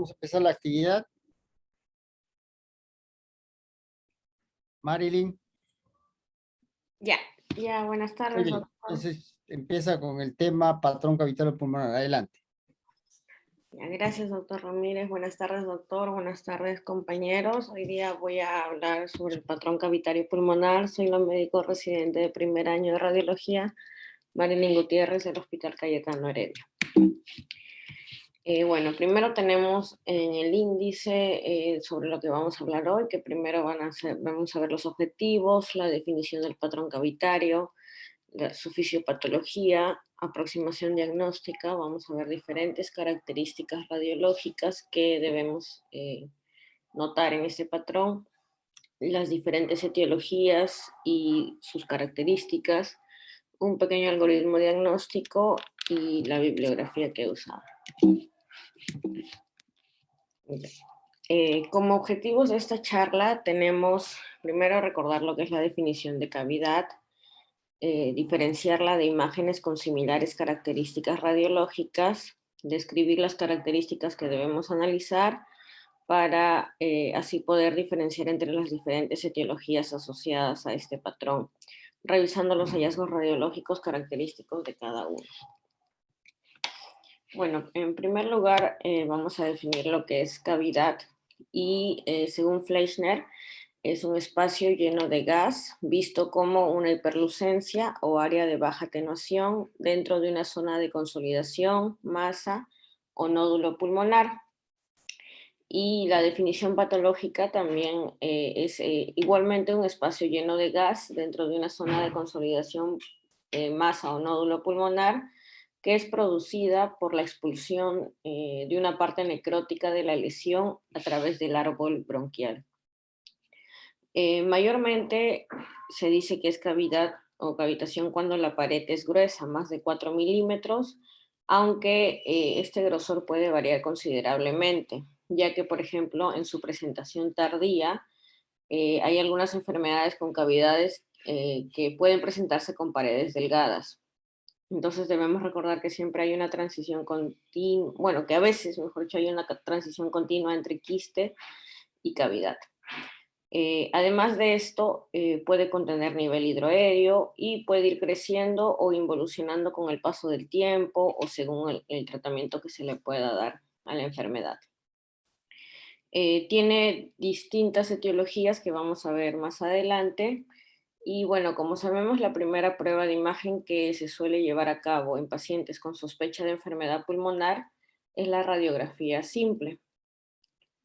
Vamos a empezar la actividad. Marilyn. Ya, buenas Muy tardes, bien. doctor. Entonces empieza con el tema patrón cavital pulmonar. Adelante. Ya, gracias, doctor Ramírez. Buenas tardes, doctor. Buenas tardes, compañeros. Hoy día voy a hablar sobre el patrón cavitario pulmonar. Soy la médico residente de primer año de radiología, Marilyn Gutiérrez, del Hospital Cayetano Heredia. Bueno, primero tenemos en el índice sobre lo que vamos a hablar hoy, que primero vamos a ver los objetivos, la definición del patrón cavitario, su fisiopatología, aproximación diagnóstica. Vamos a ver diferentes características radiológicas que debemos notar en este patrón, las diferentes etiologías y sus características, un pequeño algoritmo diagnóstico y la bibliografía que he usado. Como objetivos de esta charla tenemos primero recordar lo que es la definición de cavidad, diferenciarla de imágenes con similares características radiológicas, describir las características que debemos analizar para así poder diferenciar entre las diferentes etiologías asociadas a este patrón, revisando los hallazgos radiológicos característicos de cada uno. Bueno, en primer lugar vamos a definir lo que es cavidad y según Fleischner, es un espacio lleno de gas, visto como una hiperlucencia o área de baja atenuación dentro de una zona de consolidación, masa o nódulo pulmonar. Y la definición patológica también es igualmente un espacio lleno de gas dentro de una zona de consolidación, masa o nódulo pulmonar, que es producida por la expulsión de una parte necrótica de la lesión a través del árbol bronquial. Mayormente se dice que es cavidad o cavitación cuando la pared es gruesa, más de 4 milímetros, aunque este grosor puede variar considerablemente, ya que, por ejemplo, en su presentación tardía, hay algunas enfermedades con cavidades que pueden presentarse con paredes delgadas. Entonces debemos recordar que siempre hay una transición continua, bueno, que a veces, mejor dicho, hay una transición continua entre quiste y cavidad. Además de esto, puede contener nivel hidroaéreo y puede ir creciendo o involucionando con el paso del tiempo o según el tratamiento que se le pueda dar a la enfermedad. Tiene distintas etiologías que vamos a ver más adelante. Y bueno, como sabemos, la primera prueba de imagen que se suele llevar a cabo en pacientes con sospecha de enfermedad pulmonar es la radiografía simple.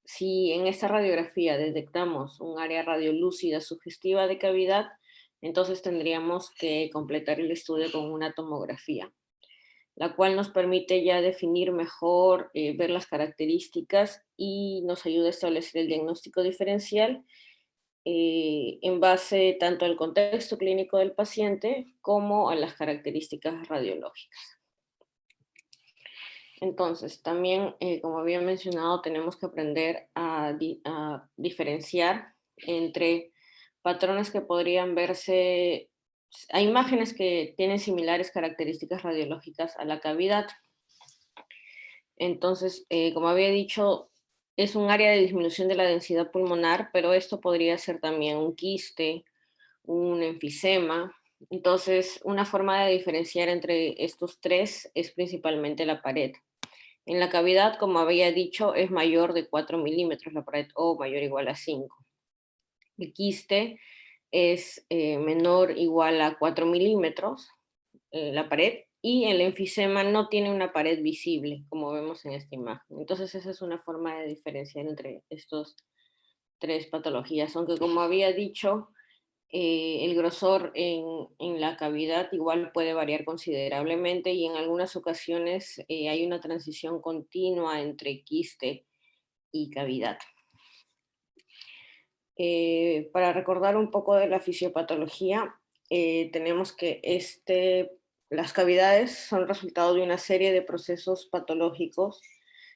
Si en esta radiografía detectamos un área radiolúcida sugestiva de cavidad, entonces tendríamos que completar el estudio con una tomografía, la cual nos permite ya definir mejor, ver las características y nos ayuda a establecer el diagnóstico diferencial en base tanto al contexto clínico del paciente como a las características radiológicas. Entonces, también, como había mencionado, tenemos que aprender a diferenciar entre patrones que podrían verse, hay imágenes que tienen similares características radiológicas a la cavidad. Entonces, como había dicho, es un área de disminución de la densidad pulmonar, pero esto podría ser también un quiste, un enfisema. Entonces, una forma de diferenciar entre estos tres es principalmente la pared. En la cavidad, como había dicho, es mayor de 4 milímetros la pared o mayor o igual a 5. El quiste es menor o igual a 4 milímetros la pared, y el enfisema no tiene una pared visible, como vemos en esta imagen. Entonces esa es una forma de diferenciar entre estos tres patologías, aunque como había dicho, el grosor en la cavidad igual puede variar considerablemente y en algunas ocasiones hay una transición continua entre quiste y cavidad. Para recordar un poco de la fisiopatología, tenemos que las cavidades son resultado de una serie de procesos patológicos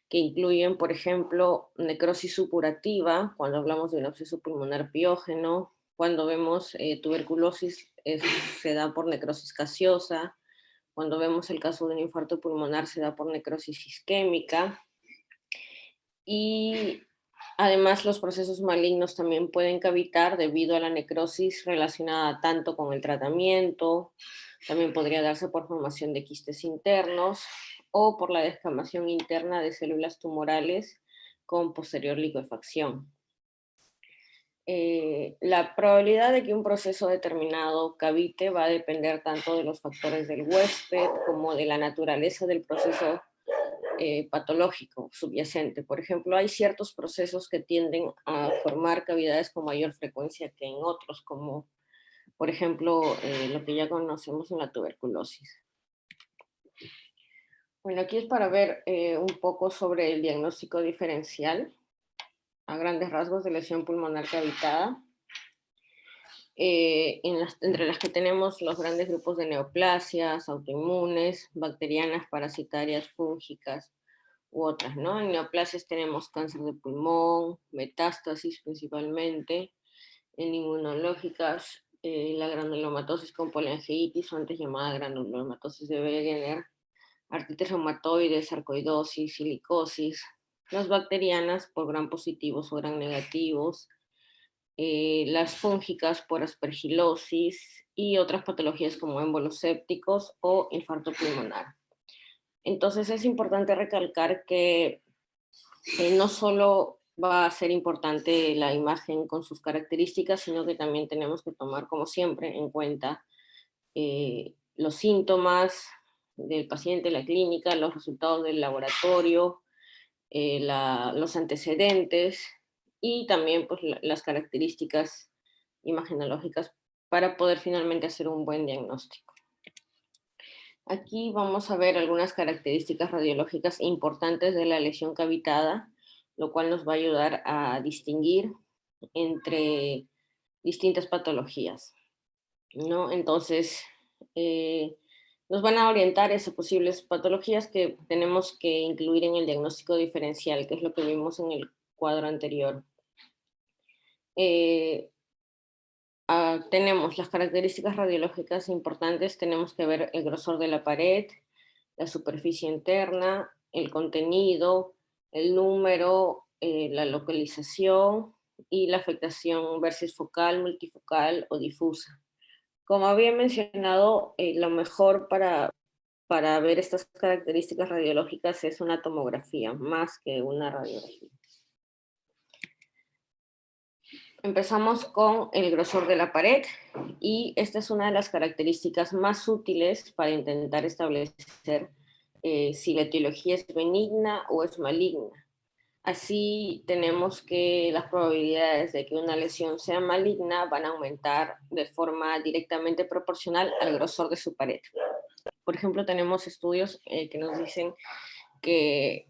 que incluyen, por ejemplo, necrosis supurativa, cuando hablamos de un absceso pulmonar piógeno, cuando vemos tuberculosis se da por necrosis gaseosa, cuando vemos el caso de un infarto pulmonar se da por necrosis isquémica, Y además los procesos malignos también pueden cavitar debido a la necrosis relacionada tanto con el tratamiento, también podría darse por formación de quistes internos o por la descamación interna de células tumorales con posterior liquefacción. La probabilidad de que un proceso determinado cavite va a depender tanto de los factores del huésped como de la naturaleza del proceso patológico subyacente. Por ejemplo, hay ciertos procesos que tienden a formar cavidades con mayor frecuencia que en otros, como por ejemplo lo que ya conocemos en la tuberculosis. Bueno, aquí es para ver un poco sobre el diagnóstico diferencial a grandes rasgos de lesión pulmonar cavitada. Entre las que tenemos los grandes grupos de neoplasias, autoinmunes, bacterianas, parasitarias, fúngicas u otras, ¿no? En neoplasias tenemos cáncer de pulmón, metástasis principalmente, en inmunológicas, la granulomatosis con poliangiitis, o antes llamada granulomatosis de Wegener, artritis reumatoide, sarcoidosis, silicosis, las bacterianas por gram positivos o gram negativos, las fúngicas por aspergilosis y otras patologías como émbolos sépticos o infarto pulmonar. Entonces es importante recalcar que no solo va a ser importante la imagen con sus características, sino que también tenemos que tomar, como siempre, en cuenta los síntomas del paciente, la clínica, los resultados del laboratorio, los antecedentes y también pues, las características imagenológicas para poder finalmente hacer un buen diagnóstico. Aquí vamos a ver algunas características radiológicas importantes de la lesión cavitada, lo cual nos va a ayudar a distinguir entre distintas patologías, ¿no? Entonces, nos van a orientar esas posibles patologías que tenemos que incluir en el diagnóstico diferencial, que es lo que vimos en el cuadro anterior. Tenemos las características radiológicas importantes, tenemos que ver el grosor de la pared, la superficie interna, el contenido, el número, la localización y la afectación versus focal, multifocal o difusa. Como había mencionado, lo mejor para ver estas características radiológicas es una tomografía, más que una radiografía. Empezamos con el grosor de la pared y esta es una de las características más útiles para intentar establecer si la etiología es benigna o es maligna. Así tenemos que las probabilidades de que una lesión sea maligna van a aumentar de forma directamente proporcional al grosor de su pared. Por ejemplo, tenemos estudios que nos dicen que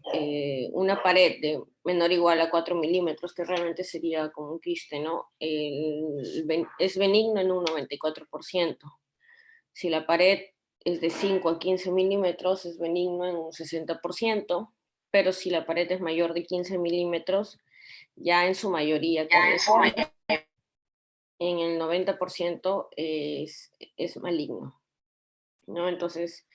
una pared de menor o igual a 4 milímetros, que realmente sería como un quiste, ¿no? Es benigno en un 94%. Si la pared es de 5 a 15 milímetros, es benigno en un 60%, pero si la pared es mayor de 15 milímetros, ya en su mayoría, en el 90% es maligno, ¿no? Entonces,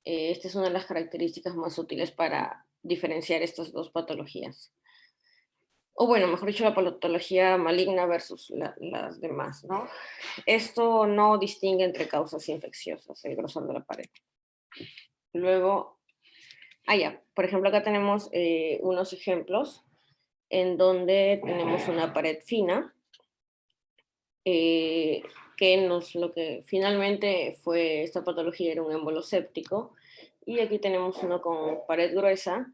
esta es una de las características más útiles para diferenciar estas dos patologías. O bueno, mejor dicho, la patología maligna versus las demás, ¿no? Esto no distingue entre causas infecciosas, el grosor de la pared. Luego, por ejemplo, acá tenemos unos ejemplos en donde tenemos una pared fina, lo que finalmente fue esta patología era un émbolo séptico, y aquí tenemos uno con pared gruesa,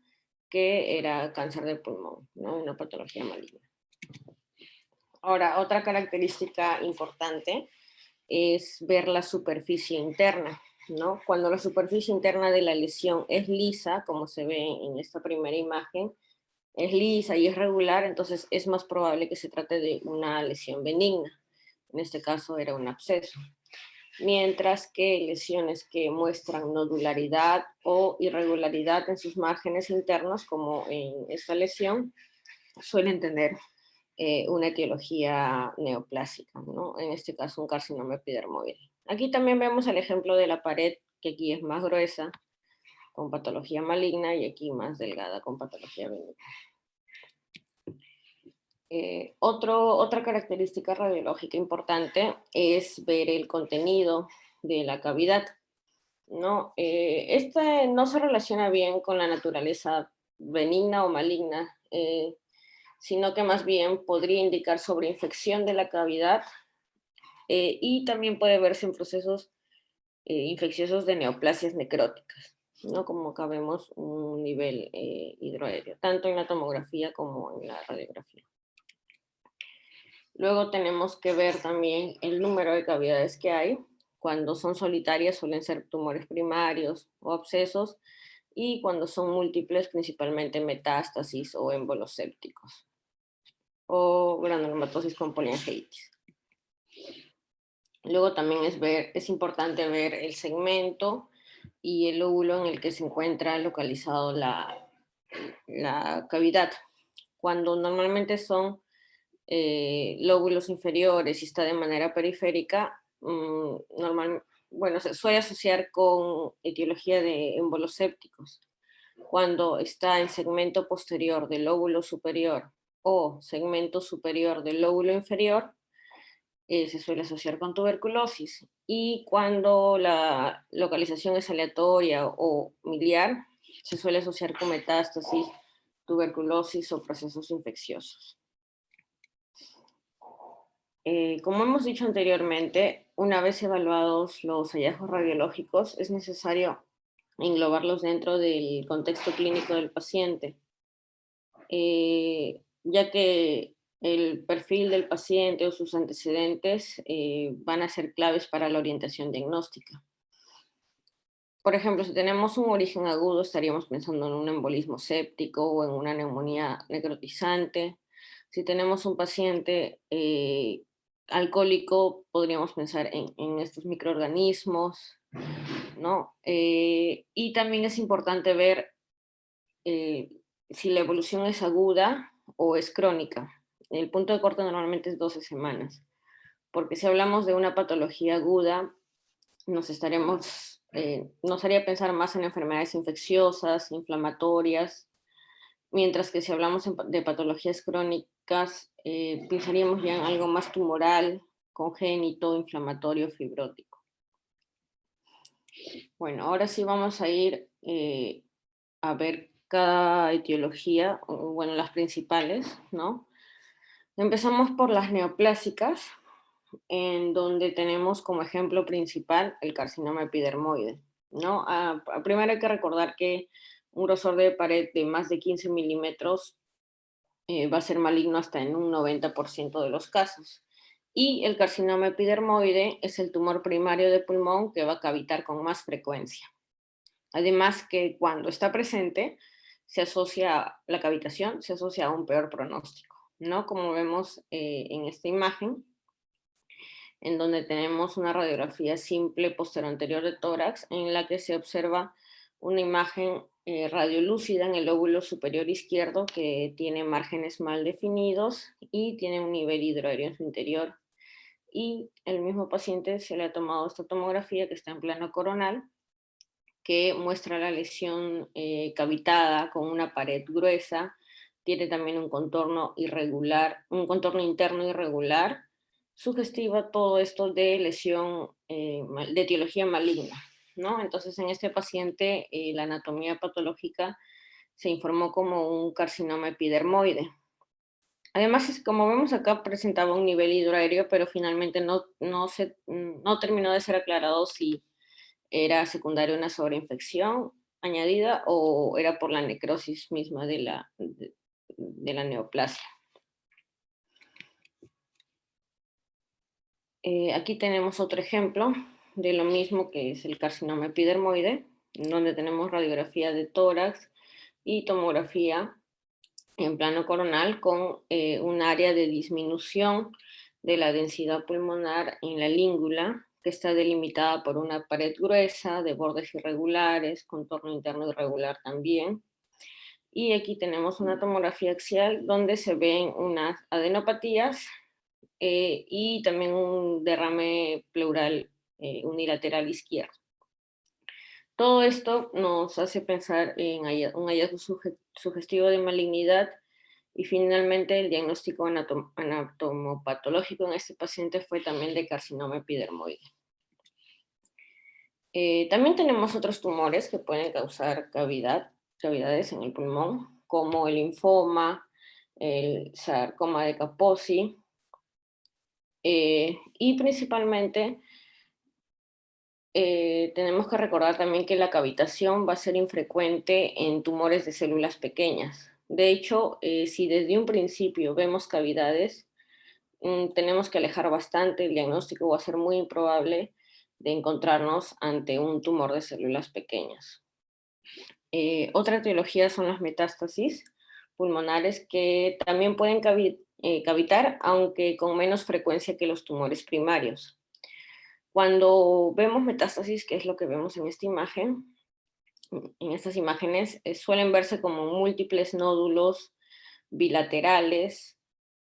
que era cáncer de pulmón, ¿no? Una patología maligna. Ahora, otra característica importante es ver la superficie interna, ¿no? Cuando la superficie interna de la lesión es lisa, como se ve en esta primera imagen, es lisa y es regular, entonces es más probable que se trate de una lesión benigna. En este caso era un absceso. Mientras que lesiones que muestran nodularidad o irregularidad en sus márgenes internos, como en esta lesión, suelen tener una etiología neoplásica, ¿no? En este caso un carcinoma epidermoide. Aquí también vemos el ejemplo de la pared, que aquí es más gruesa, con patología maligna, y aquí más delgada, con patología benigna. Otra característica radiológica importante es ver el contenido de la cavidad, ¿no? Este no se relaciona bien con la naturaleza benigna o maligna, sino que más bien podría indicar sobre infección de la cavidad y también puede verse en procesos infecciosos de neoplasias necróticas, ¿no? Como acá vemos un nivel hidroaéreo, tanto en la tomografía como en la radiografía. Luego tenemos que ver también el número de cavidades que hay. Cuando son solitarias suelen ser tumores primarios o abscesos, y cuando son múltiples, principalmente metástasis o émbolos sépticos o granulomatosis con poliangeitis. Luego también es importante ver el segmento y el lóbulo en el que se encuentra localizado la cavidad. Cuando normalmente son lóbulos inferiores y está de manera periférica, bueno, se suele asociar con etiología de émbolos sépticos. Cuando está en segmento posterior del lóbulo superior o segmento superior del lóbulo inferior, se suele asociar con tuberculosis. Y cuando la localización es aleatoria o miliar, se suele asociar con metástasis, tuberculosis o procesos infecciosos. Como hemos dicho anteriormente, una vez evaluados los hallazgos radiológicos, es necesario englobarlos dentro del contexto clínico del paciente, ya que el perfil del paciente o sus antecedentes van a ser claves para la orientación diagnóstica. Por ejemplo, si tenemos un origen agudo, estaríamos pensando en un embolismo séptico o en una neumonía necrotizante. Si tenemos un paciente alcohólico, podríamos pensar en estos microorganismos, ¿no? Y también es importante ver si la evolución es aguda o es crónica. El punto de corte normalmente es 12 semanas, porque si hablamos de una patología aguda, nos haría pensar más en enfermedades infecciosas, inflamatorias, mientras que si hablamos de patologías crónicas, pensaríamos ya en algo más tumoral, congénito, inflamatorio, fibrótico. Bueno, ahora sí vamos a ir a ver cada etiología, o, bueno, las principales, ¿no? Empezamos por las neoplásicas, en donde tenemos como ejemplo principal el carcinoma epidermoide, ¿no? Primero hay que recordar que un grosor de pared de más de 15 milímetros va a ser maligno hasta en un 90% de los casos. Y el carcinoma epidermoide es el tumor primario de pulmón que va a cavitar con más frecuencia. Además que cuando está presente, la cavitación se asocia a un peor pronóstico, ¿no? Como vemos en esta imagen, en donde tenemos una radiografía simple posterior-anterior de tórax, en la que se observa una imagen radiolúcida en el lóbulo superior izquierdo que tiene márgenes mal definidos y tiene un nivel hidroaéreo en su interior. Y el mismo paciente se le ha tomado esta tomografía que está en plano coronal, que muestra la lesión cavitada con una pared gruesa, tiene también un contorno irregular, un contorno interno irregular, sugestiva todo esto de lesión de etiología maligna, ¿no? Entonces, en este paciente, la anatomía patológica se informó como un carcinoma epidermoide. Además, como vemos acá, presentaba un nivel hidroaéreo, pero finalmente no terminó de ser aclarado si era secundaria a una sobreinfección añadida o era por la necrosis misma de la neoplasia. Aquí tenemos otro ejemplo de lo mismo que es el carcinoma epidermoide, donde tenemos radiografía de tórax y tomografía en plano coronal con un área de disminución de la densidad pulmonar en la língula, que está delimitada por una pared gruesa de bordes irregulares, contorno interno irregular también. Y aquí tenemos una tomografía axial donde se ven unas adenopatías y también un derrame pleural unilateral izquierdo. Todo esto nos hace pensar en un hallazgo sugestivo de malignidad Y finalmente el diagnóstico anatomopatológico en este paciente fue también de carcinoma epidermoide. También tenemos otros tumores que pueden causar cavidades en el pulmón, como el linfoma, el sarcoma de Kaposi, y principalmente tenemos que recordar también que la cavitación va a ser infrecuente en tumores de células pequeñas. De hecho, si desde un principio vemos cavidades, tenemos que alejar bastante, el diagnóstico va a ser muy improbable de encontrarnos ante un tumor de células pequeñas. Otra etiología son las metástasis pulmonares que también pueden cavitar, aunque con menos frecuencia que los tumores primarios. Cuando vemos metástasis, que es lo que vemos en esta imagen, en estas imágenes suelen verse como múltiples nódulos bilaterales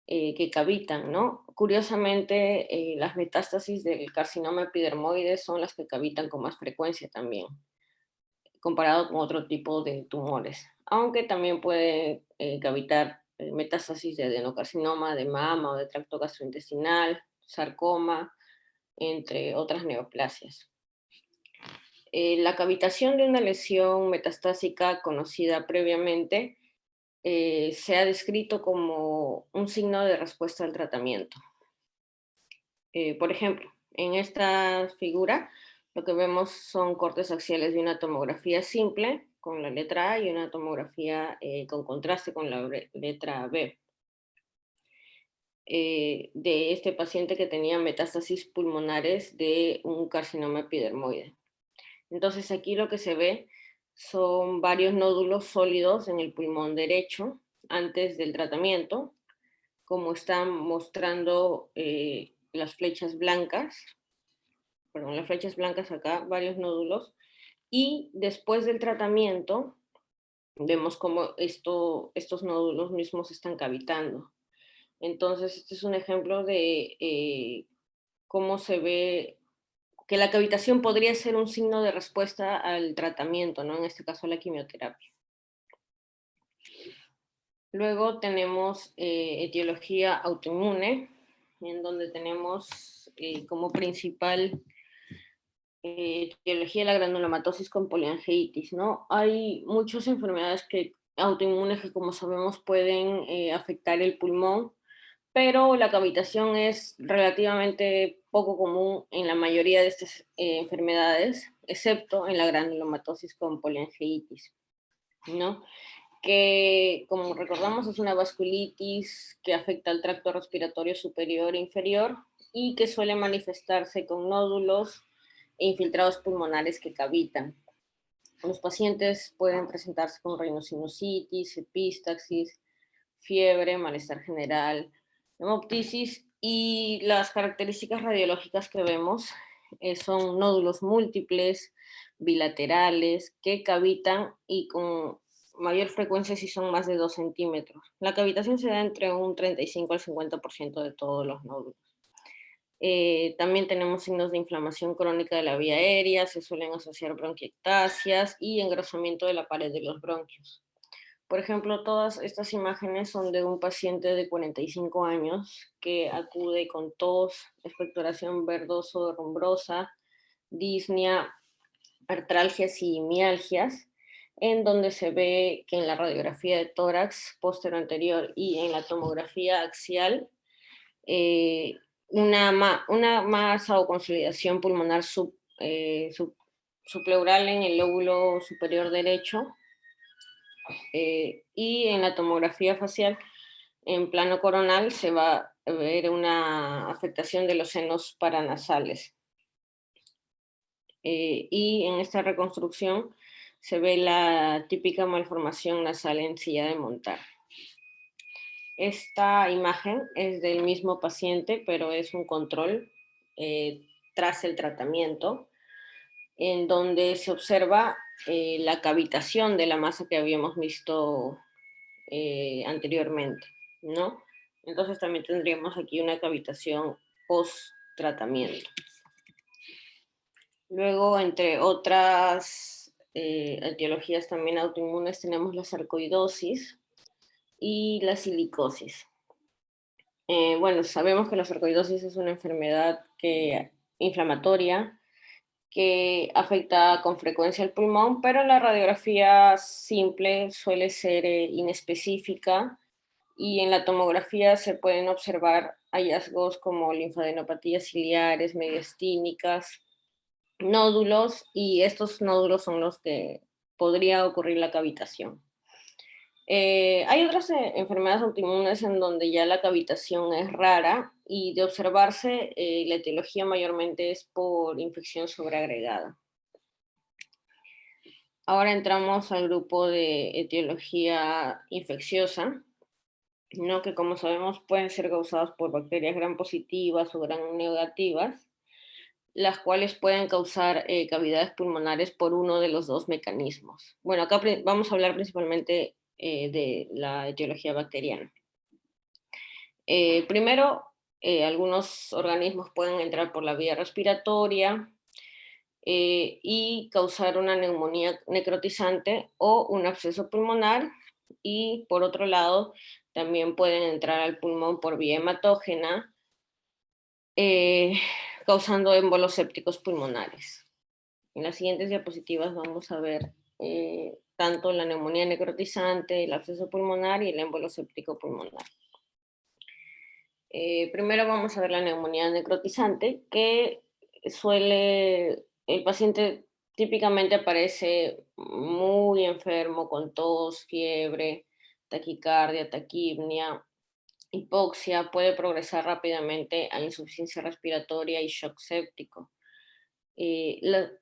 que cavitan, ¿no? Curiosamente, las metástasis del carcinoma epidermoide son las que cavitan con más frecuencia también, comparado con otro tipo de tumores, aunque también puede cavitar metástasis de adenocarcinoma, de mama o de tracto gastrointestinal, sarcoma, entre otras neoplasias. La cavitación de una lesión metastásica conocida previamente se ha descrito como un signo de respuesta al tratamiento. Por ejemplo, en esta figura lo que vemos son cortes axiales de una tomografía simple con la letra A y una tomografía con contraste con la letra B. De este paciente que tenía metástasis pulmonares de un carcinoma epidermoide. Entonces aquí lo que se ve son varios nódulos sólidos en el pulmón derecho antes del tratamiento, como están mostrando las flechas blancas acá, varios nódulos, y después del tratamiento vemos cómo estos nódulos mismos están cavitando. Entonces, este es un ejemplo de cómo se ve que la cavitación podría ser un signo de respuesta al tratamiento, ¿no? En este caso, la quimioterapia. Luego tenemos etiología autoinmune, en donde tenemos como principal etiología la granulomatosis con poliangeitis, ¿no? Hay muchas enfermedades autoinmunes que, como sabemos, pueden afectar el pulmón, pero la cavitación es relativamente poco común en la mayoría de estas enfermedades, excepto en la granulomatosis con poliangeitis, ¿no? Que, como recordamos, es una vasculitis que afecta al tracto respiratorio superior e inferior y que suele manifestarse con nódulos e infiltrados pulmonares que cavitan. Los pacientes pueden presentarse con rhinosinusitis, epístaxis, fiebre, malestar general, hemoptisis, y las características radiológicas que vemos son nódulos múltiples, bilaterales, que cavitan y con mayor frecuencia si son más de 2 centímetros. La cavitación se da entre un 35 al 50% de todos los nódulos. También tenemos signos de inflamación crónica de la vía aérea, se suelen asociar bronquiectasias y engrosamiento de la pared de los bronquios. Por ejemplo, todas estas imágenes son de un paciente de 45 años que acude con tos, expectoración verdoso-rumbrosa, disnea, artralgias y mialgias, en donde se ve que en la radiografía de tórax postero anterior y en la tomografía axial, una masa o consolidación pulmonar subpleural en el lóbulo superior derecho, y en la tomografía facial en plano coronal se va a ver una afectación de los senos paranasales. Y en esta reconstrucción se ve la típica malformación nasal en silla de montar. Esta imagen es del mismo paciente, pero es un control tras el tratamiento, en donde se observa la cavitación de la masa que habíamos visto anteriormente, ¿no? Entonces también tendríamos aquí una cavitación post-tratamiento. Luego, entre otras etiologías también autoinmunes, tenemos la sarcoidosis, y la silicosis. Bueno, sabemos que la sarcoidosis es una enfermedad inflamatoria que afecta con frecuencia el pulmón, pero la radiografía simple suele ser inespecífica y en la tomografía se pueden observar hallazgos como linfadenopatías ciliares, mediastínicas, nódulos, y estos nódulos son los que podría ocurrir la cavitación. Hay otras enfermedades autoinmunes en donde ya la cavitación es rara y de observarse la etiología mayormente es por infección sobreagregada. Ahora entramos al grupo de etiología infecciosa, ¿no? Que como sabemos pueden ser causadas por bacterias gram positivas o gram negativas, las cuales pueden causar cavidades pulmonares por uno de los dos mecanismos. Bueno, acá vamos a hablar principalmente de la etiología bacteriana. Primero, algunos organismos pueden entrar por la vía respiratoria y causar una neumonía necrotizante o un absceso pulmonar, y por otro lado, también pueden entrar al pulmón por vía hematógena, causando émbolos sépticos pulmonares. En las siguientes diapositivas vamos a ver tanto la neumonía necrotizante, el absceso pulmonar y el émbolo séptico pulmonar. Primero vamos a ver la neumonía necrotizante, que el paciente típicamente aparece muy enfermo, con tos, fiebre, taquicardia, taquipnia, hipoxia, puede progresar rápidamente a insuficiencia respiratoria y shock séptico.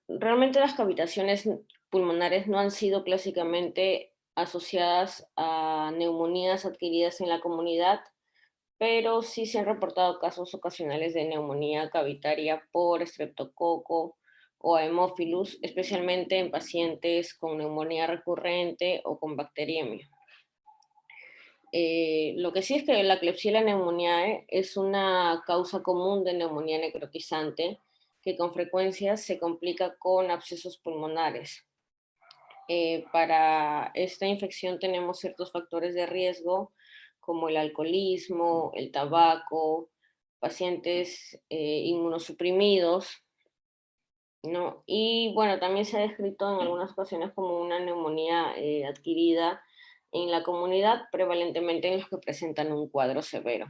Realmente las cavitaciones pulmonares no han sido clásicamente asociadas a neumonías adquiridas en la comunidad, pero sí se han reportado casos ocasionales de neumonía cavitaria por estreptococo o Haemophilus, especialmente en pacientes con neumonía recurrente o con bacteriemia. Lo que sí es que la Klebsiella pneumoniae es una causa común de neumonía necrotizante que con frecuencia se complica con abscesos pulmonares. Para esta infección tenemos ciertos factores de riesgo como el alcoholismo, el tabaco, pacientes inmunosuprimidos, ¿no? Y bueno, también se ha descrito en algunas ocasiones como una neumonía adquirida en la comunidad, prevalentemente en los que presentan un cuadro severo.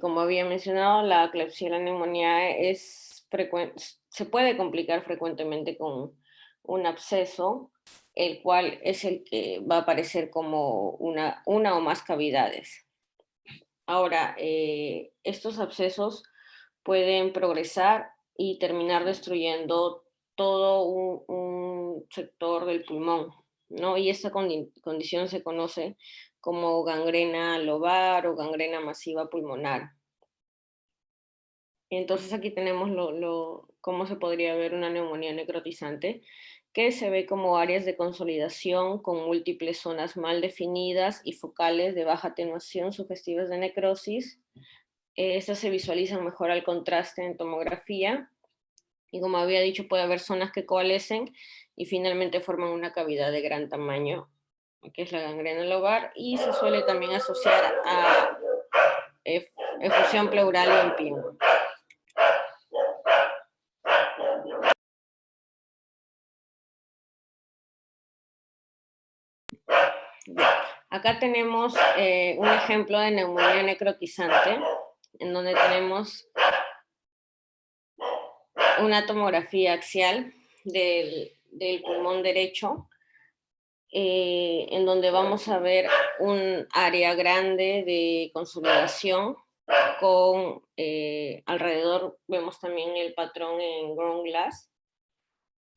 Como había mencionado, la Klebsiella pneumoniae se puede complicar frecuentemente con un absceso, el cual es el que va a aparecer como una o más cavidades. Ahora, estos abscesos pueden progresar y terminar destruyendo todo un sector del pulmón, ¿no? Y esta condición se conoce como gangrena lobar o gangrena masiva pulmonar. Entonces aquí tenemos cómo se podría ver una neumonía necrotizante, que se ve como áreas de consolidación con múltiples zonas mal definidas y focales de baja atenuación sugestivas de necrosis. Estas se visualizan mejor al contraste en tomografía, y como había dicho, puede haber zonas que coalescen y finalmente forman una cavidad de gran tamaño, que es la gangrena lobar, y se suele también asociar a efusión pleural y empingo. Acá tenemos un ejemplo de neumonía necrotizante, en donde tenemos una tomografía axial del pulmón derecho, en donde vamos a ver un área grande de consolidación con alrededor, vemos también el patrón en ground glass,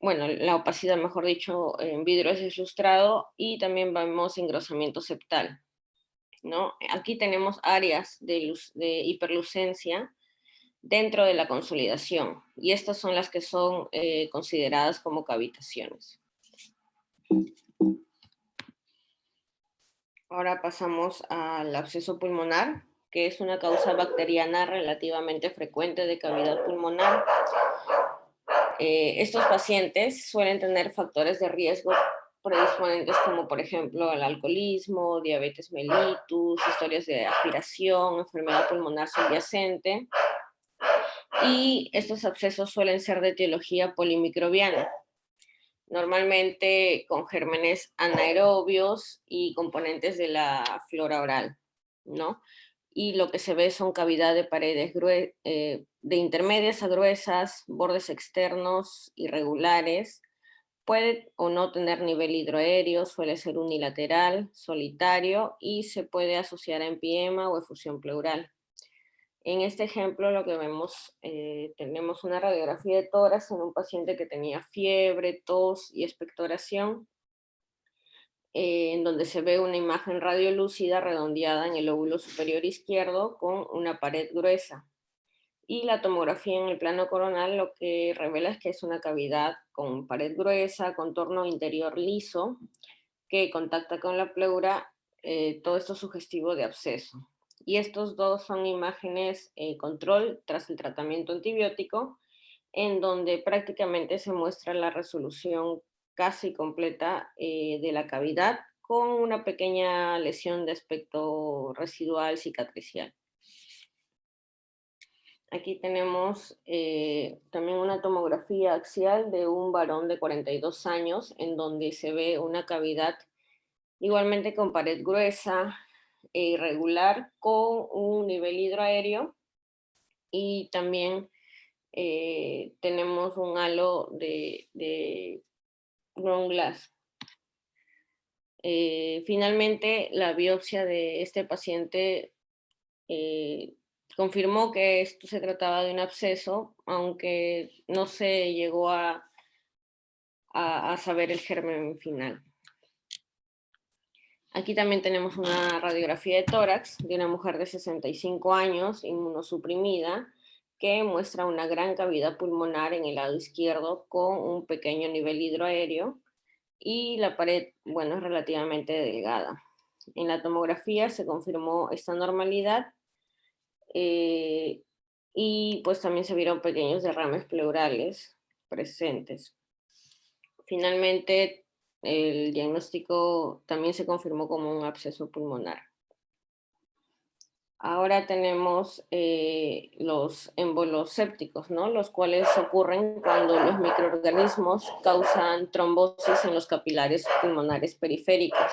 bueno, la opacidad, mejor dicho, en vidrio es ilustrado, y también vemos engrosamiento septal, ¿no? Aquí tenemos áreas de hiperlucencia dentro de la consolidación, y estas son las que son consideradas como cavitaciones. Ahora pasamos al absceso pulmonar, que es una causa bacteriana relativamente frecuente de cavidad pulmonar. Estos pacientes suelen tener factores de riesgo predisponentes como por ejemplo el alcoholismo, diabetes mellitus, historias de aspiración, enfermedad pulmonar subyacente. Y estos abscesos suelen ser de etiología polimicrobiana, normalmente con gérmenes anaerobios y componentes de la flora oral, ¿no? Y lo que se ve son cavidad de paredes de intermedias a gruesas, bordes externos irregulares, puede o no tener nivel hidroaéreo, suele ser unilateral, solitario y se puede asociar a empiema o efusión pleural. En este ejemplo lo que vemos, tenemos una radiografía de tórax en un paciente que tenía fiebre, tos y expectoración, en donde se ve una imagen radiolúcida redondeada en el lóbulo superior izquierdo con una pared gruesa. Y la tomografía en el plano coronal lo que revela es que es una cavidad con pared gruesa, contorno interior liso, que contacta con la pleura, todo esto sugestivo de absceso. Y estos dos son imágenes control tras el tratamiento antibiótico, en donde prácticamente se muestra la resolución casi completa de la cavidad con una pequeña lesión de aspecto residual cicatricial. Aquí tenemos también una tomografía axial de un varón de 42 años, en donde se ve una cavidad igualmente con pared gruesa e irregular, con un nivel hidroaéreo, y también tenemos un halo de ground glass. Finalmente, la biopsia de este paciente confirmó que esto se trataba de un absceso, aunque no se llegó a saber el germen final. Aquí también tenemos una radiografía de tórax de una mujer de 65 años, inmunosuprimida, que muestra una gran cavidad pulmonar en el lado izquierdo con un pequeño nivel hidroaéreo y la pared, bueno, es relativamente delgada. En la tomografía se confirmó esta normalidad y pues también se vieron pequeños derrames pleurales presentes. Finalmente, el diagnóstico también se confirmó como un absceso pulmonar. Ahora tenemos los émbolos sépticos, ¿no? Los cuales ocurren cuando los microorganismos causan trombosis en los capilares pulmonares periféricos.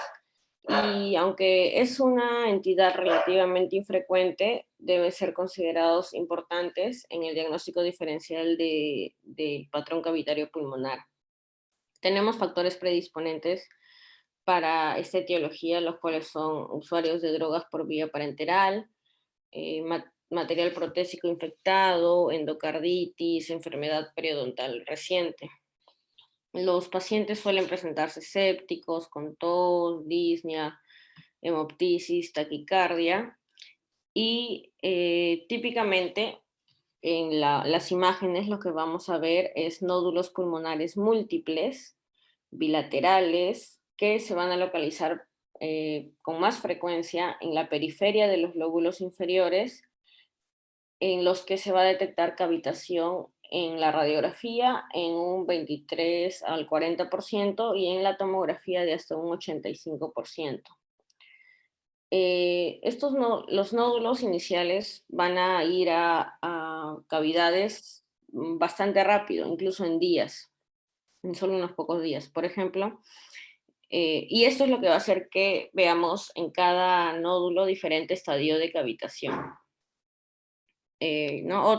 Y aunque es una entidad relativamente infrecuente, deben ser considerados importantes en el diagnóstico diferencial del patrón cavitario pulmonar. Tenemos factores predisponentes para esta etiología, los cuales son usuarios de drogas por vía parenteral, material protésico infectado, endocarditis, enfermedad periodontal reciente. Los pacientes suelen presentarse sépticos, con tos, disnea, hemoptisis, taquicardia, y típicamente en las imágenes lo que vamos a ver es nódulos pulmonares múltiples, bilaterales, que se van a localizar con más frecuencia en la periferia de los lóbulos inferiores, en los que se va a detectar cavitación en la radiografía en un 23 al 40% y en la tomografía de hasta un 85%. Los nódulos iniciales van a ir a cavidades bastante rápido, incluso en días, en solo unos pocos días. Por ejemplo, y esto es lo que va a hacer que veamos en cada nódulo diferente estadio de cavitación. ¿No?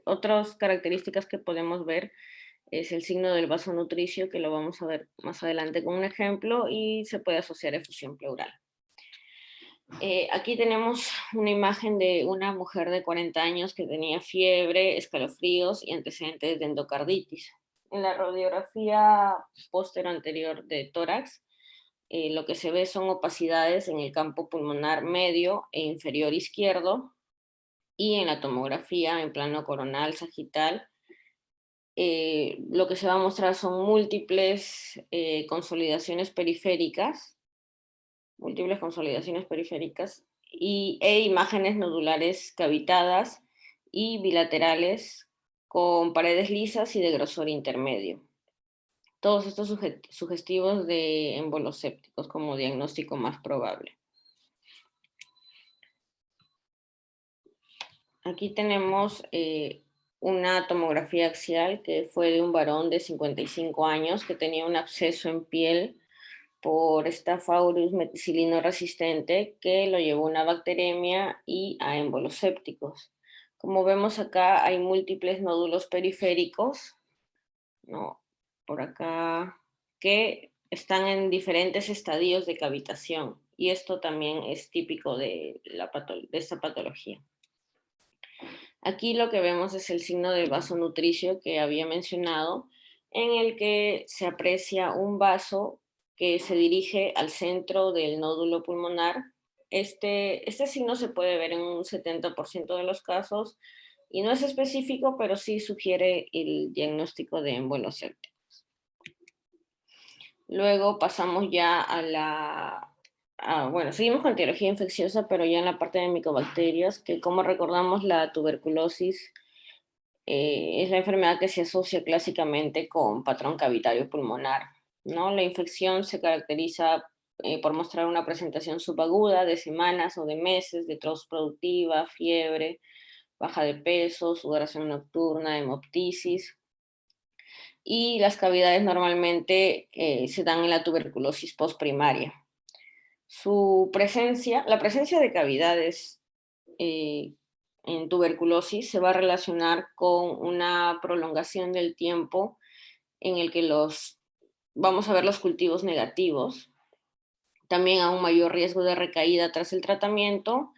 Otras características que podemos ver es el signo del vaso nutricio, que lo vamos a ver más adelante con un ejemplo, y se puede asociar a efusión pleural. Aquí tenemos una imagen de una mujer de 40 años que tenía fiebre, escalofríos y antecedentes de endocarditis. En la radiografía póstero anterior de tórax, lo que se ve son opacidades en el campo pulmonar medio e inferior izquierdo, y en la tomografía en plano coronal sagital, lo que se va a mostrar son múltiples consolidaciones periféricas, e imágenes nodulares cavitadas y bilaterales con paredes lisas y de grosor intermedio. todos estos sugestivos de émbolos sépticos como diagnóstico más probable. Aquí tenemos una tomografía axial que fue de un varón de 55 años que tenía un absceso en piel por Staphylococcus meticilino resistente que lo llevó a una bacteremia y a émbolos sépticos. Como vemos acá hay múltiples nódulos periféricos, ¿no? Por acá, que están en diferentes estadios de cavitación y esto también es típico de esta patología. Aquí lo que vemos es el signo del vaso nutricio que había mencionado, en el que se aprecia un vaso que se dirige al centro del nódulo pulmonar. Este signo se puede ver en un 70% de los casos y no es específico, pero sí sugiere el diagnóstico de émbolos sépticos. Luego pasamos ya bueno, seguimos con etiología infecciosa, pero ya en la parte de micobacterias, que como recordamos la tuberculosis es la enfermedad que se asocia clásicamente con patrón cavitario pulmonar, ¿no? La infección se caracteriza por mostrar una presentación subaguda de semanas o de meses, de tos productiva, fiebre, baja de peso, sudoración nocturna, hemoptisis. Y las cavidades normalmente se dan en la tuberculosis postprimaria. La presencia de cavidades en tuberculosis se va a relacionar con una prolongación del tiempo en el que vamos a ver los cultivos negativos, también a un mayor riesgo de recaída tras el tratamiento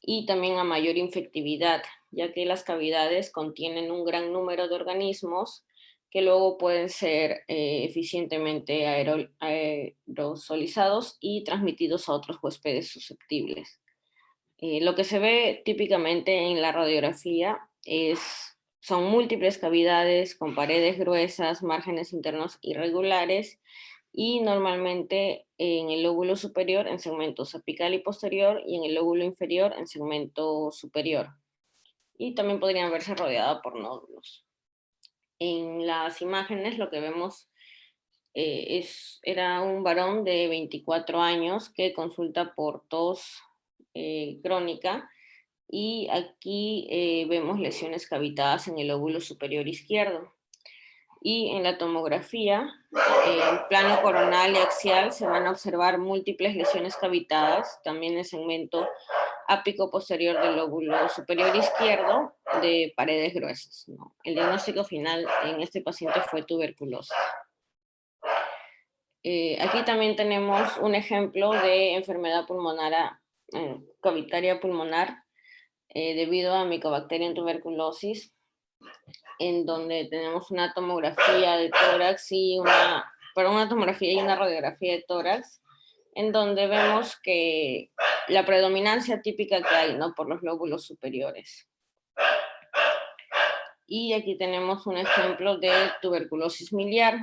y también a mayor infectividad, ya que las cavidades contienen un gran número de organismos que luego pueden ser eficientemente aerosolizados y transmitidos a otros huéspedes susceptibles. Lo que se ve típicamente en la radiografía son múltiples cavidades con paredes gruesas, márgenes internos irregulares y normalmente en el lóbulo superior en segmentos apical y posterior y en el lóbulo inferior en segmento superior. Y también podrían verse rodeada por nódulos. En las imágenes lo que vemos era un varón de 24 años que consulta por tos crónica y aquí vemos lesiones cavitadas en el lóbulo superior izquierdo. Y en la tomografía, en plano coronal y axial, se van a observar múltiples lesiones cavitadas, también en el segmento ápico posterior del lóbulo superior izquierdo, de paredes gruesas, ¿no? El diagnóstico final en este paciente fue tuberculosis. Aquí también tenemos un ejemplo de enfermedad pulmonar, cavitaria pulmonar, debido a Mycobacterium tuberculosis, en donde tenemos una tomografía de tórax una tomografía y una radiografía de tórax, en donde vemos que la predominancia típica que hay, ¿no? Por los lóbulos superiores. Y aquí tenemos un ejemplo de tuberculosis miliar.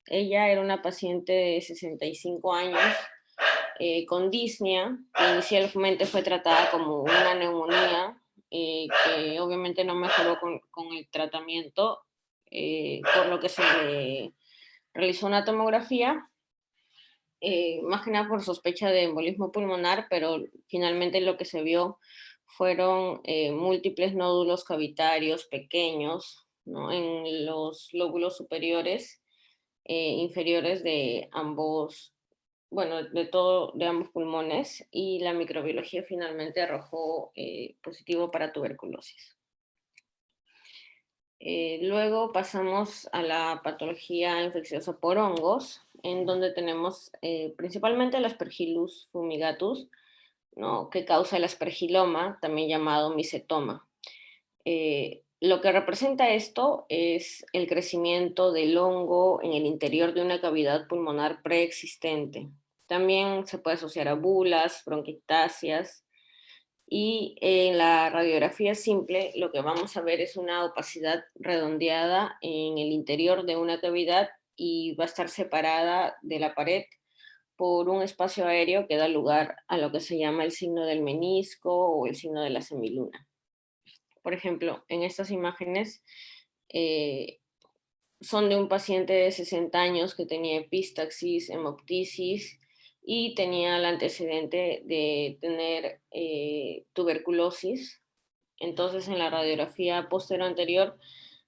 Ella era una paciente de 65 años con disnea, que inicialmente fue tratada como una neumonía, que obviamente no mejoró con el tratamiento, por lo que se le realizó una tomografía, más que nada por sospecha de embolismo pulmonar, pero finalmente lo que se vio fueron múltiples nódulos cavitarios pequeños, ¿no? En los lóbulos superiores, inferiores de ambos, bueno, de ambos pulmones, y la microbiología finalmente arrojó positivo para tuberculosis. Luego pasamos a la patología infecciosa por hongos, en donde tenemos principalmente el Aspergillus fumigatus, ¿no? Que causa el aspergiloma, también llamado micetoma. Lo que representa esto es el crecimiento del hongo en el interior de una cavidad pulmonar preexistente. También se puede asociar a bulas, bronquiectasias, y en la radiografía simple lo que vamos a ver es una opacidad redondeada en el interior de una cavidad y va a estar separada de la pared por un espacio aéreo que da lugar a lo que se llama el signo del menisco o el signo de la semiluna. Por ejemplo, en estas imágenes son de un paciente de 60 años que tenía epistaxis, hemoptisis y tenía el antecedente de tener tuberculosis. Entonces, en la radiografía posterior anterior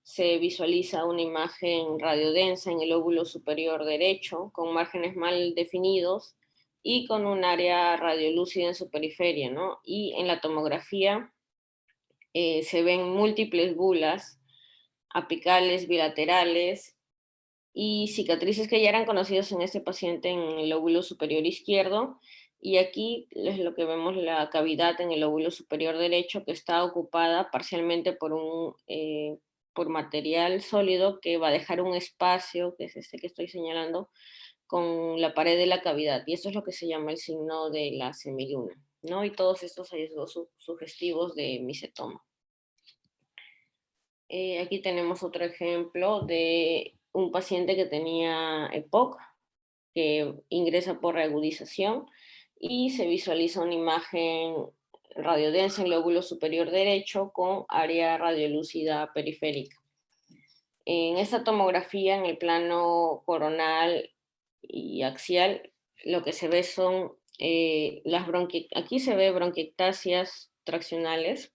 se visualiza una imagen radiodensa en el lóbulo superior derecho, con márgenes mal definidos y con un área radiolúcida en su periferia, ¿no? Y en la tomografía se ven múltiples bulas apicales, bilaterales y cicatrices que ya eran conocidas en este paciente en el lóbulo superior izquierdo. Y aquí es lo que vemos, la cavidad en el lóbulo superior derecho que está ocupada parcialmente por material sólido que va a dejar un espacio, que es este que estoy señalando, con la pared de la cavidad. Y esto es lo que se llama el signo de la semiluna, ¿no? Y todos estos hallazgos sugestivos de micetoma. Aquí tenemos otro ejemplo de un paciente que tenía EPOC, que ingresa por reagudización y se visualiza una imagen radiodensa en el lóbulo superior derecho con área radiolúcida periférica. En esta tomografía, en el plano coronal y axial, lo que se ve son aquí se ve bronquiectasias traccionales,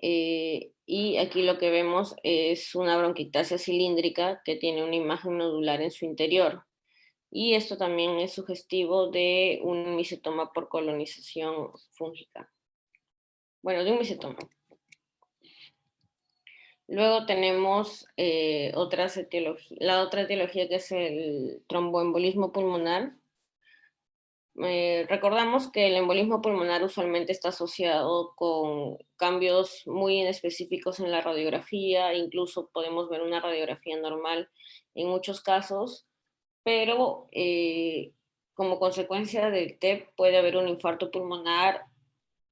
y aquí lo que vemos es una bronquiectasia cilíndrica que tiene una imagen nodular en su interior. Y esto también es sugestivo de un micetoma por colonización fúngica. Bueno, de un micetoma. Luego tenemos la otra etiología, que es el tromboembolismo pulmonar. Recordamos que el embolismo pulmonar usualmente está asociado con cambios muy inespecíficos en la radiografía, incluso podemos ver una radiografía normal en muchos casos, pero como consecuencia del TEP puede haber un infarto pulmonar,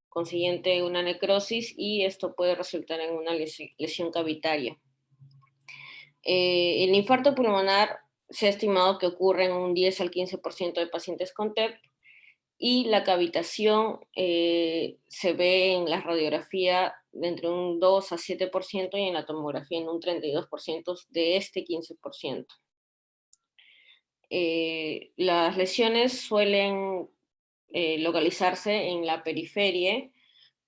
consiguiente una necrosis, y esto puede resultar en una lesión cavitaria. El infarto pulmonar se ha estimado que ocurre en un 10 al 15% de pacientes con TEP, y la cavitación se ve en la radiografía de entre un 2 a 7% y en la tomografía en un 32% de este 15%. Las lesiones suelen localizarse en la periferia,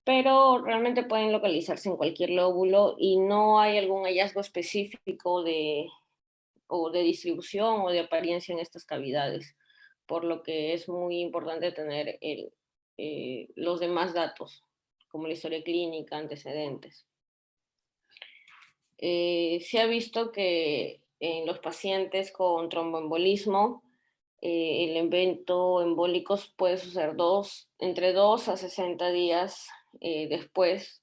pero realmente pueden localizarse en cualquier lóbulo y no hay algún hallazgo específico o de distribución o de apariencia en estas cavidades, por lo que es muy importante tener los demás datos, como la historia clínica, antecedentes. Se ha visto que en los pacientes con tromboembolismo, el evento embólico puede suceder entre 2 a 60 días después,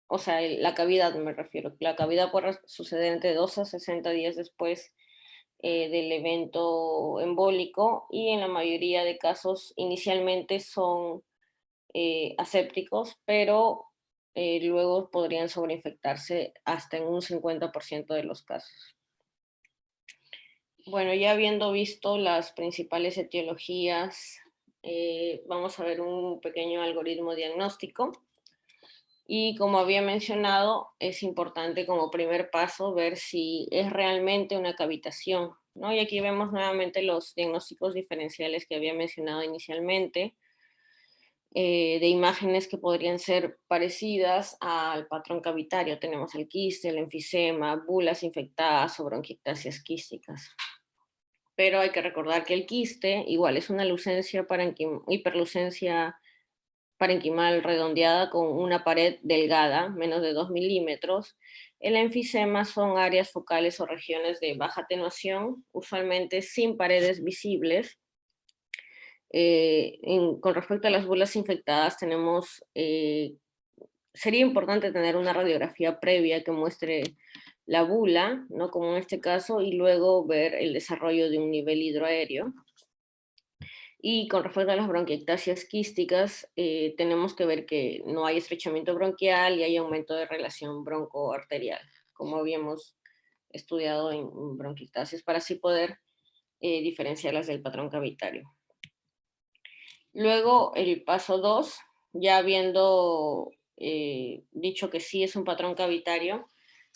o sea, la cavidad me refiero, la cavidad puede suceder entre 2 a 60 días después del evento embólico, y en la mayoría de casos inicialmente son asépticos, pero luego podrían sobreinfectarse hasta en un 50% de los casos. Bueno, ya habiendo visto las principales etiologías, vamos a ver un pequeño algoritmo diagnóstico. Y como había mencionado, es importante como primer paso ver si es realmente una cavitación, ¿no? Y aquí vemos nuevamente los diagnósticos diferenciales que había mencionado inicialmente, de imágenes que podrían ser parecidas al patrón cavitario. Tenemos el quiste, el enfisema, bulas infectadas o bronquiectasias quísticas. Pero hay que recordar que el quiste igual es una lucencia hiperlucencia parenquimal redondeada con una pared delgada, menos de 2 milímetros. El enfisema son áreas focales o regiones de baja atenuación, usualmente sin paredes visibles. Con respecto a las bulas infectadas, sería importante tener una radiografía previa que muestre la bula, ¿no? Como en este caso, y luego ver el desarrollo de un nivel hidroaéreo. Y con respecto a las bronquiectasias quísticas, tenemos que ver que no hay estrechamiento bronquial y hay aumento de relación broncoarterial, como habíamos estudiado en bronquiectasias, para así poder diferenciarlas del patrón cavitario. Luego, el paso 2, ya habiendo dicho que sí es un patrón cavitario,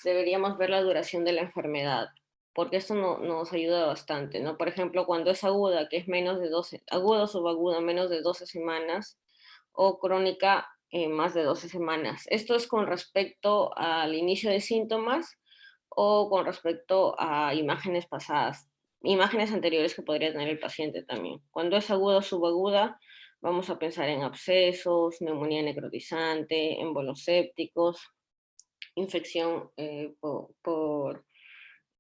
deberíamos ver la duración de la enfermedad, porque esto nos ayuda bastante, ¿no? Por ejemplo, cuando es aguda, que es menos de 12, aguda o subaguda, menos de 12 semanas, o crónica, más de 12 semanas. Esto es con respecto al inicio de síntomas o con respecto a imágenes pasadas, imágenes anteriores que podría tener el paciente también. Cuando es aguda o subaguda, vamos a pensar en abscesos, neumonía necrotizante, émbolos sépticos, infección por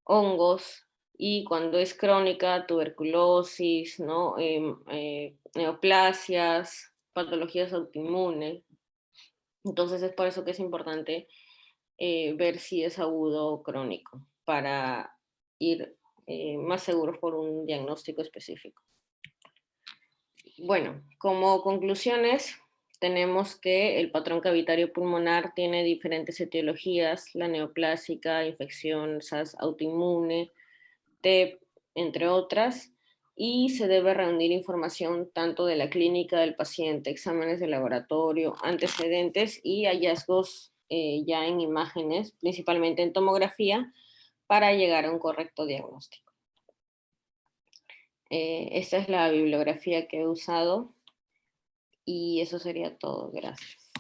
hongos, y cuando es crónica, tuberculosis, ¿no? Neoplasias, patologías autoinmunes. Entonces es por eso que es importante ver si es agudo o crónico para ir más seguros por un diagnóstico específico. Bueno, como conclusiones, tenemos que el patrón cavitario pulmonar tiene diferentes etiologías, la neoplásica, infección SAS autoinmune, TEP, entre otras, y se debe reunir información tanto de la clínica del paciente, exámenes de laboratorio, antecedentes y hallazgos ya en imágenes, principalmente en tomografía, para llegar a un correcto diagnóstico. Esta es la bibliografía que he usado y eso sería todo. Gracias.